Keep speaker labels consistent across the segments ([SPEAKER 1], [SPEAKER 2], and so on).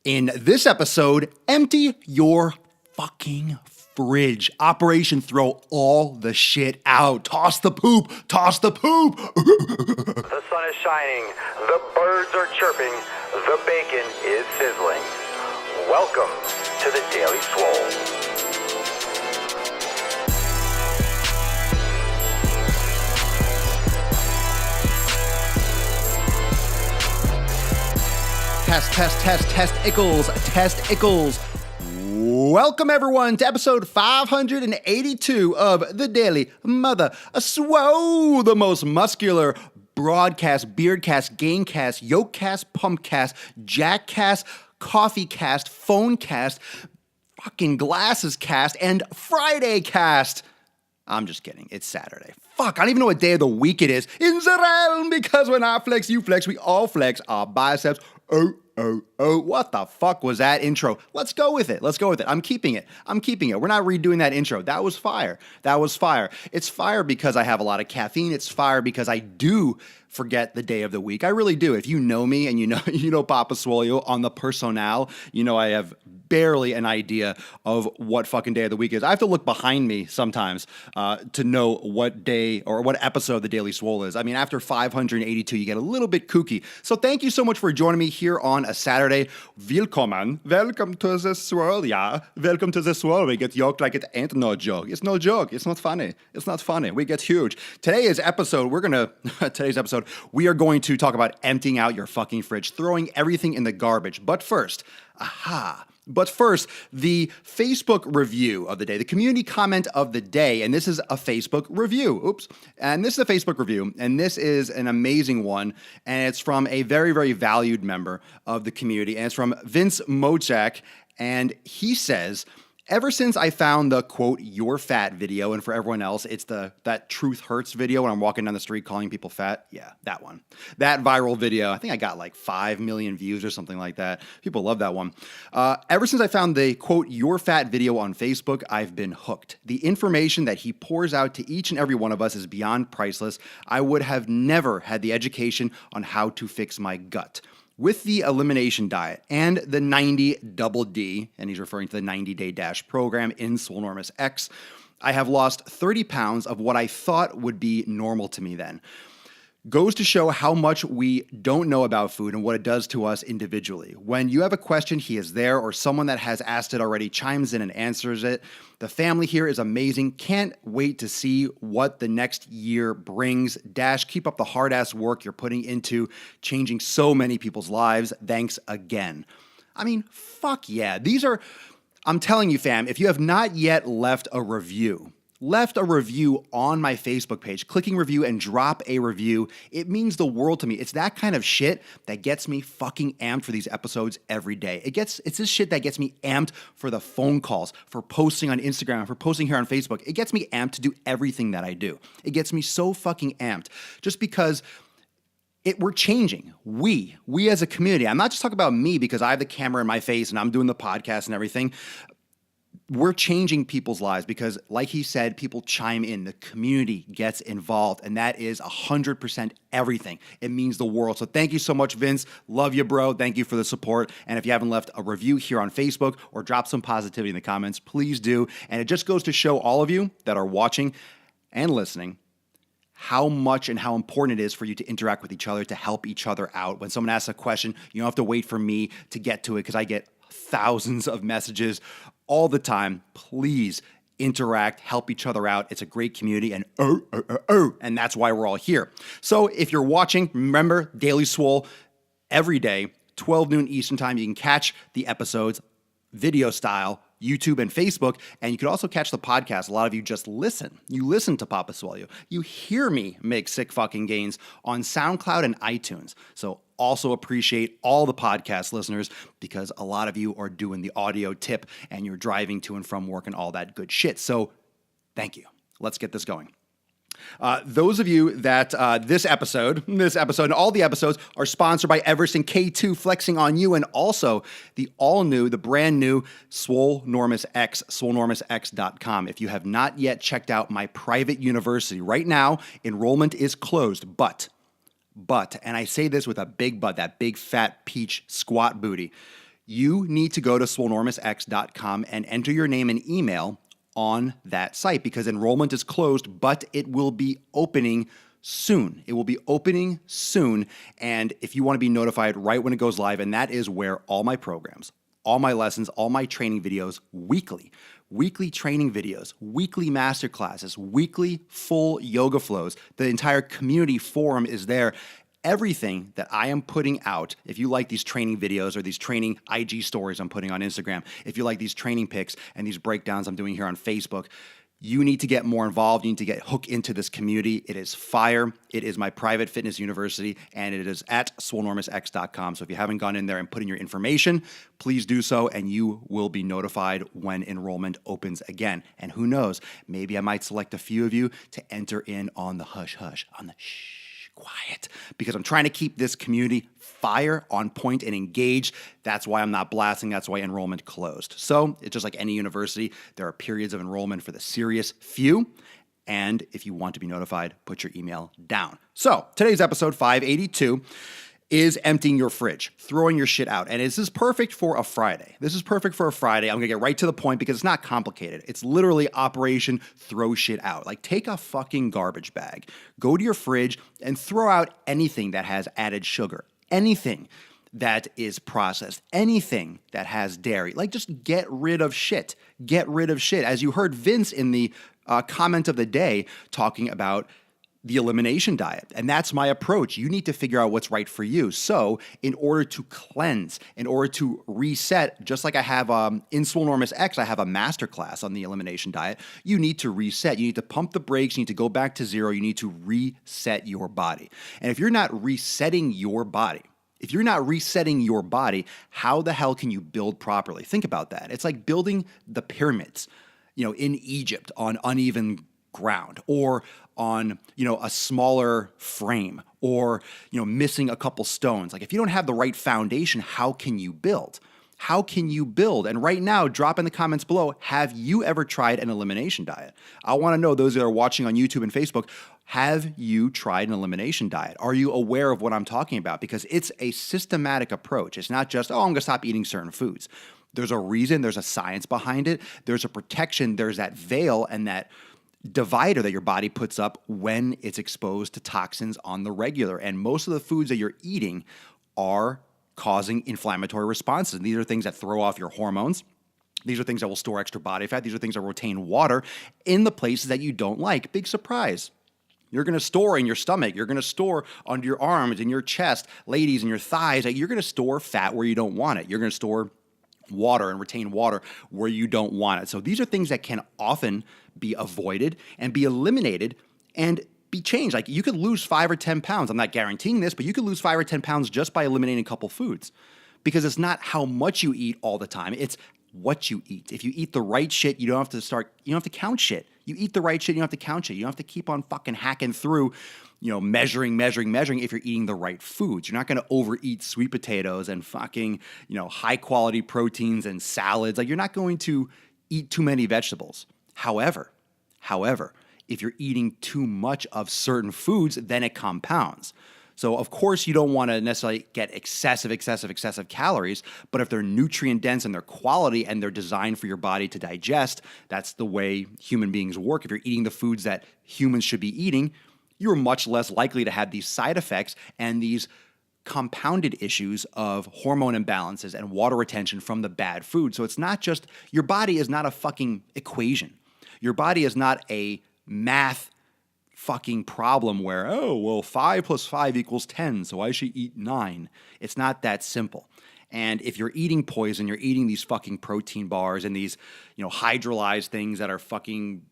[SPEAKER 1] In this episode, empty your fucking fridge. Operation throw all the shit out. Toss the poop. Toss the poop.
[SPEAKER 2] The sun is shining. The birds are chirping. The bacon is sizzling. Welcome to the Daily Swole.
[SPEAKER 1] Testicles. Welcome everyone to episode 582 of the Daily Mother Swole, the most muscular broadcast, beardcast, gamecast, yolkcast, pumpcast, jackcast, coffeecast, phonecast, fucking glasses cast, and Friday cast. I'm just kidding. It's Saturday. Fuck, I don't even know what day of the week it is. In the realm, because when I flex, you flex, we all flex our biceps. Oh, what the fuck was that intro? Let's go with it. I'm keeping it. We're not redoing that intro. That was fire. It's fire because I have a lot of caffeine. It's fire because I do forget the day of the week. I really do. If you know me and you know Papa Swole on the personnel, you know I have barely an idea of what fucking day of the week is. I have to look behind me sometimes to know what day or what episode the Daily Swole is. I mean, after 582, you get a little bit kooky. So thank you so much for joining me here on a Saturday. Willkommen. Welcome to the Swole, yeah. Welcome to the Swole. We get yoked like it ain't no joke. It's no joke. It's not funny. We get huge. Today's episode, we are going to talk about emptying out your fucking fridge, throwing everything in the garbage. But first, the Facebook review of the day, the community comment of the day, and this is a Facebook review. And this is a Facebook review, and this is an amazing one, and it's from a very, very valued member of the community, and it's from Vince Mochak, and he says, ever since I found the, quote, "you're fat" video, and for everyone else, it's that truth hurts video when I'm walking down the street calling people fat. Yeah, that one. That viral video, I think I got like 5 million views or something like that. People love that one. Ever since I found the, quote, "you're fat" video on Facebook, I've been hooked. The information that he pours out to each and every one of us is beyond priceless. I would have never had the education on how to fix my gut. With the elimination diet and the 90 double D, and he's referring to the 90-day dash program in Swolenormous X, I have lost 30 pounds of what I thought would be normal to me then. Goes to show how much we don't know about food and what it does to us individually. When you have a question, he is there, or someone that has asked it already chimes in and answers it. The family here is amazing. Can't wait to see what the next year brings. Dash, keep up the hard-ass work you're putting into changing so many people's lives. Thanks again. I mean, fuck yeah. I'm telling you, fam, if you have not yet left a review on my Facebook page, clicking review and drop a review, it means the world to me. It's that kind of shit that gets me fucking amped for these episodes every day. It's this shit that gets me amped for the phone calls, for posting on Instagram, for posting here on Facebook. It gets me amped to do everything that I do. It gets me so fucking amped just because we're changing. We as a community, I'm not just talking about me because I have the camera in my face and I'm doing the podcast and everything. We're changing people's lives because, like he said, people chime in. The community gets involved, and that is 100% everything. It means the world. So thank you so much, Vince. Love you, bro. Thank you for the support. And if you haven't left a review here on Facebook or drop some positivity in the comments, please do. And it just goes to show all of you that are watching and listening how much and how important it is for you to interact with each other, to help each other out. When someone asks a question, you don't have to wait for me to get to it because I get thousands of messages all the time. Please interact, help each other out. It's a great community, and and that's why we're all here. So if you're watching, remember, Daily Swole every day, 12 noon Eastern time. You can catch the episodes video style, YouTube and Facebook, and you could also catch the podcast. A lot of you just listen. You listen to Papa Swole. You hear me make sick fucking gains on SoundCloud and iTunes. So also appreciate all the podcast listeners because a lot of you are doing the audio tip and you're driving to and from work and all that good shit. So thank you. Let's get this going. Those of you that this episode, and all the episodes are sponsored by Everest and K2 flexing on you, and also the brand new Swolenormous X, Swolenormousx.com. If you have not yet checked out my private university, right now, enrollment is closed, but, and I say this with a big but, that big fat peach squat booty, You need to go to Swolenormousx.com and enter your name and email on that site because enrollment is closed, but it will be opening soon. It will be opening soon. And if you want to be notified right when it goes live, and that is where all my programs, all my lessons, all my training videos, weekly training videos, weekly master classes, weekly full yoga flows, the entire community forum is there. Everything that I am putting out, if you like these training videos or these training IG stories I'm putting on Instagram, if you like these training pics and these breakdowns I'm doing here on Facebook, you need to get more involved. You need to get hooked into this community. It is fire. It is my private fitness university, and it is at Swolenormousx.com. So if you haven't gone in there and put in your information, please do so, and you will be notified when enrollment opens again. And who knows, maybe I might select a few of you to enter in on the hush-hush, on the shh. Quiet, because I'm trying to keep this community fire, on point, and engaged. That's why I'm not blasting. That's why enrollment closed. So it's just like any university. There are periods of enrollment for the serious few. And if you want to be notified, put your email down. So today's episode 582 is emptying your fridge, throwing your shit out. And this is perfect for a Friday. I'm gonna get right to the point because it's not complicated. It's literally Operation Throw Shit Out. Like, take a fucking garbage bag, go to your fridge and throw out anything that has added sugar, anything that is processed, anything that has dairy. Like, just get rid of shit. Get rid of shit. As you heard Vince in the comment of the day talking about the elimination diet. And that's my approach. You need to figure out what's right for you. So in order to cleanse, in order to reset, just like I have in Swolenormous X, I have a masterclass on the elimination diet. You need to reset. You need to pump the brakes. You need to go back to zero. You need to reset your body. And if you're not resetting your body, how the hell can you build properly? Think about that. It's like building the pyramids, in Egypt on uneven ground, or on, a smaller frame, or, missing a couple stones. Like, if you don't have the right foundation, how can you build? And right now, drop in the comments below, have you ever tried an elimination diet? I want to know, those that are watching on YouTube and Facebook, have you tried an elimination diet? Are you aware of what I'm talking about? Because it's a systematic approach. It's not just, I'm going to stop eating certain foods. There's a reason, there's a science behind it, there's a protection, there's that veil and that divider that your body puts up when it's exposed to toxins on the regular. And most of the foods that you're eating are causing inflammatory responses. And these are things that throw off your hormones. These are things that will store extra body fat. These are things that retain water in the places that you don't like. Big surprise. You're going to store in your stomach. You're going to store under your arms, in your chest, ladies, in your thighs. You're going to store fat where you don't want it. You're going to store water and retain water where you don't want it. So these are things that can often be avoided and be eliminated and be changed. Like, you could lose 5 or 10 pounds. I'm not guaranteeing this, but you could lose 5 or 10 pounds just by eliminating a couple foods, because it's not how much you eat all the time. It's what you eat. If you eat the right shit, you don't have to count shit. You eat the right shit, you don't have to count shit. You don't have to keep on fucking hacking through, measuring if you're eating the right foods. You're not going to overeat sweet potatoes and fucking, high quality proteins and salads. Like, you're not going to eat too many vegetables. However, if you're eating too much of certain foods, then it compounds. So, of course, you don't want to necessarily get excessive calories, but if they're nutrient dense and they're quality and they're designed for your body to digest, that's the way human beings work. If you're eating the foods that humans should be eating, you're much less likely to have these side effects and these compounded issues of hormone imbalances and water retention from the bad food. So it's not just, your body is not a fucking equation. Your body is not a math fucking problem where, 5 + 5 = 10, so I should eat 9. It's not that simple. And if you're eating poison, you're eating these fucking protein bars and these, hydrolyzed things that are fucking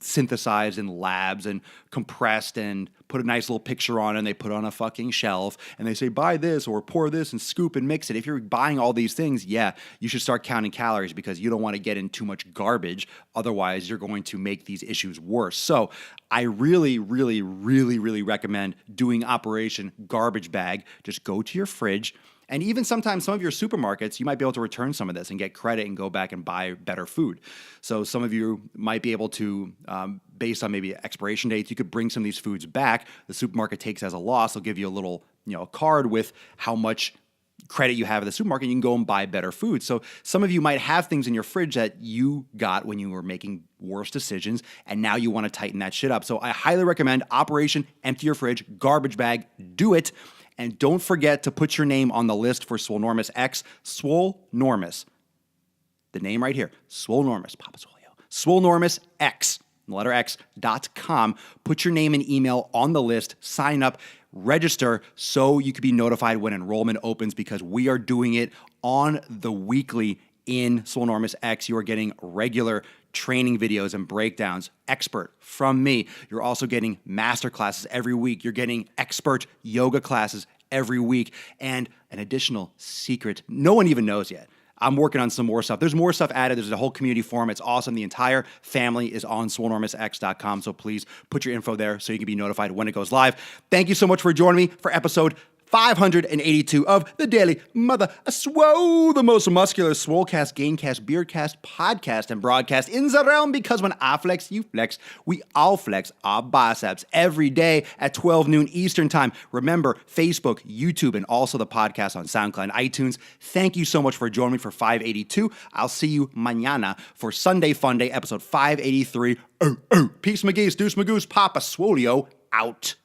[SPEAKER 1] synthesized in labs and compressed and put a nice little picture on it, and they put it on a fucking shelf and they say, buy this or pour this and scoop and mix it. If you're buying all these things, yeah, you should start counting calories because you don't want to get in too much garbage. Otherwise, you're going to make these issues worse. So I really recommend doing Operation Garbage Bag. Just go to your fridge. And even sometimes some of your supermarkets, you might be able to return some of this and get credit and go back and buy better food. So some of you might be able to, based on maybe expiration dates, you could bring some of these foods back. The supermarket takes as a loss. They'll give you a little, a card with how much credit you have at the supermarket, you can go and buy better food. So some of you might have things in your fridge that you got when you were making worse decisions, and now you want to tighten that shit up. So I highly recommend Operation Empty Your Fridge, garbage bag, do it. And don't forget to put your name on the list for Swolenormous X, Swolenormous. The name right here, Swolenormous, Papa Swolio, Swolenormous X, letter X.com. Put your name and email on the list, sign up, register so you can be notified when enrollment opens, because we are doing it on the weekly in Swolenormous X. You are getting regular training videos and breakdowns, expert from me. You're also getting master classes every week. You're getting expert yoga classes every week, and an additional secret no one even knows yet. I'm working on some more stuff. There's more stuff added. There's a whole community forum. It's awesome. The entire family is on swolenormousx.com. So please put your info there so you can be notified when it goes live. Thank you so much for joining me for episode 582 of the Daily Mother Swole, the most muscular Swolecast, Gamecast, Beardcast, podcast, and broadcast in the realm, because when I flex, you flex. We all flex our biceps every day at 12 noon Eastern time. Remember, Facebook, YouTube, and also the podcast on SoundCloud and iTunes. Thank you so much for joining me for 582. I'll see you mañana for Sunday Fun Day, episode 583. Peace, McGee's, Deuce, Magoose, Papa Swolio, out.